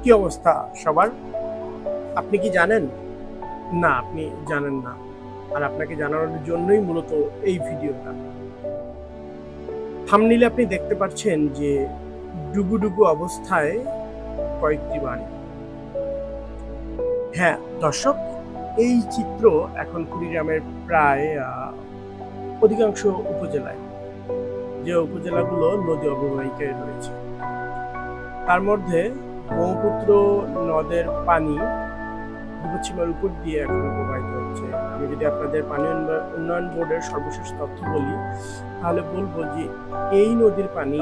কি অবস্থা সবার? আপনি কি জানেন? না, আপনি জানেন না। আর আপনাকে জানানোর জন্যই মূলত এই ভিডিওটা। থাম্বনেইলে আপনি দেখতে পাচ্ছেন যে ডুবুডুবু অবস্থায় কয়েকটি বাড়ি। হ্যাঁ দর্শক, এই চিত্র এখন কুড়িগ্রামের প্রায় অধিকাংশ উপজেলায়, যে উপজেলাগুলো নদী অববাহিকায় রয়েছে, তার মধ্যে ব্রহ্মপুত্র নদের পানি বিপদসীমার উপর দিয়ে এখন প্রবাহিত হচ্ছে। আমি যদি আপনাদের পানি উন্নয়ন বোর্ডের সর্বশেষ তথ্য বলি, তাহলে বলবো যে এই নদীর পানি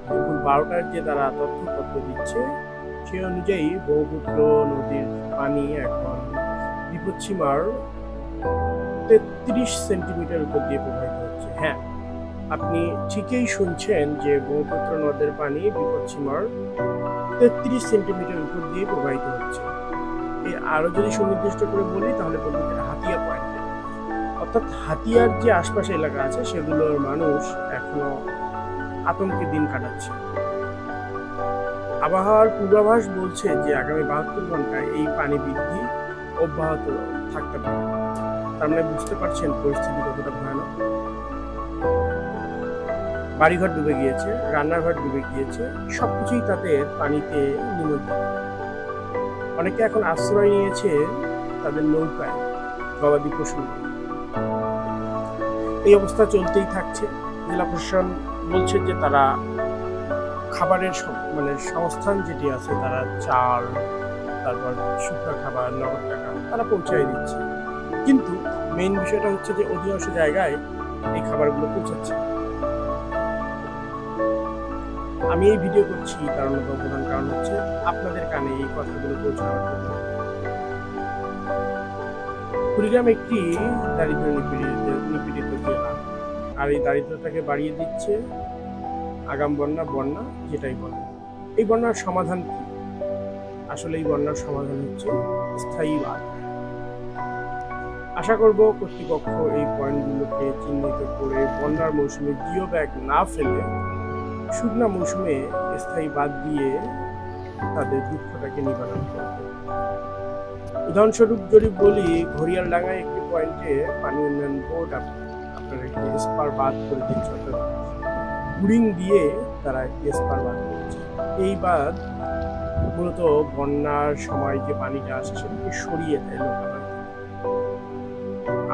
দুপুর 12টার যে তারা তথ্যপত্র দিচ্ছে, সে অনুযায়ী ব্রহ্মপুত্র নদীর পানি এখন বিপদসীমার 33 সেন্টিমিটার উপর দিয়ে প্রবাহিত হচ্ছে। হ্যাঁ, আপনি ঠিকই শুনছেন যে ব্রহ্মপুত্র নদের পানি বিপদসীমার 33 সেন্টিমিটার উপর দিয়ে প্রবাহিত হচ্ছে। আরো যদি সুনির্দিষ্ট করে বলি তাহলে বলবো যেটা হাতিয়া পয়েন্টে, অর্থাৎ হাতিয়ার যে আশপাশে এলাকা আছে সেগুলোর মানুষ এখনো আতঙ্কে দিন কাটাচ্ছে। আবহাওয়ার পূর্বাভাস বলছে যে আগামী 72 ঘন্টায় এই পানি বৃদ্ধি অব্যাহত থাকতে পারে। তার মানে বুঝতে পারছেন পরিস্থিতি কতটা ভয়ানক। বাড়িঘর ডুবে গিয়েছে, রান্নাঘর ডুবে গিয়েছে, সবকিছুই তাদের পানিতে নিমজ্জিত। অনেকে এখন আশ্রয় নিয়েছে তাদের নৌকায়, গবাদি পশু। এই অবস্থা চলতেই থাকছে। জেলা প্রশাসন বলছে যে তারা খাবারের সংস্থান যেটি আছে, তারা চাল, তারপর শুকনো খাবার, নগদ টাকা তারা পৌঁছায় দিচ্ছে। কিন্তু মেইন বিষয়টা হচ্ছে যে অধিকাংশ জায়গায় এই খাবারগুলো পৌঁছাচ্ছে। আমি এই ভিডিও করছি তার অন্যতম প্রধান কারণ হচ্ছে আপনাদের কানে এই কথাগুলো পৌঁছানোর জন্য। কুড়িগ্রাম একটি দারিদ্র নিপীড়িত জেলা, আর এই দারিদ্রতাকে বাড়িয়ে দিচ্ছে আগাম বন্যা যেটাই বলে। এই বন্যার সমাধান কি? আসলে এই বন্যার সমাধান হচ্ছে স্থায়ী বাঁধ। আশা করব কর্তৃপক্ষ এই পয়েন্টগুলোকে চিহ্নিত করে বন্যার মৌসুমে জিও ব্যাগ না ফেলে শুকনা মৌসুমে স্থায়ী বাঁধ দিয়ে তাদের দুঃখটাকে নিবারণ করবে। উদাহরণস্বরূপ যদি বলি, ঘড়িয়ালডাঙ্গায় একটি পয়েন্টে পানি উন্নয়ন বোর্ড আপনার একটি স্পার বাঁধ করে দিচ্ছে, অর্থাৎ বুরিং দিয়ে তারা একটি স্পার বাঁধ করেছে। এই বাঁধ মূলত বন্যার সময় যে পানিটা আসে সেটাকে সরিয়ে দেয় লোকালয়।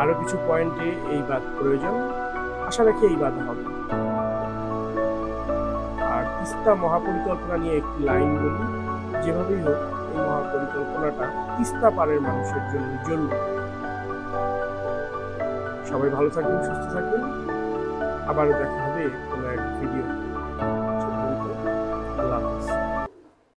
আরো কিছু পয়েন্টে এই বাঁধ প্রয়োজন, আশা রাখি এই বাঁধ হবে। আর তিস্তা মহাপরিকল্পনা নিয়ে একটি লাইন বলি, যেভাবেই হোক এই মহাপরিকল্পনাটা তিস্তা পাড়ের মানুষের জন্য জরুরি। সবাই ভালো থাকবেন, সুস্থ থাকবেন, আবারও দেখা হবে কোনো এক ভিডিও।